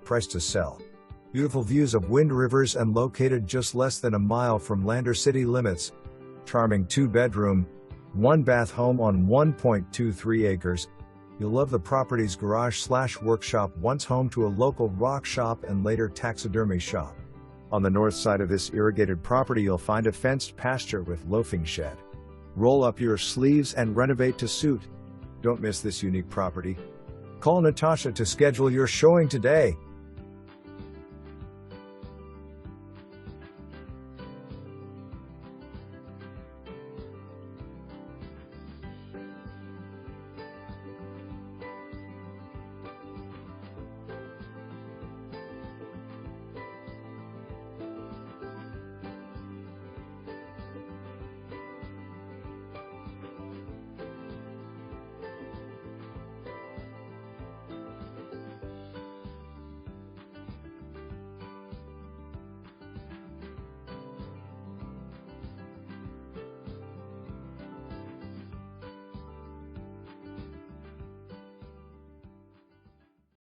Price to sell. Beautiful views of Wind Rivers and located just less than a mile from Lander city limits. Charming 2-bedroom, 1-bath home on 1.23 acres. You'll love the property's garage/workshop, once home to a local rock shop and later taxidermy shop. On the north side of this irrigated property you'll find a fenced pasture with loafing shed. Roll up your sleeves and renovate to suit. Don't miss this unique property. Call Natasha to schedule your showing today.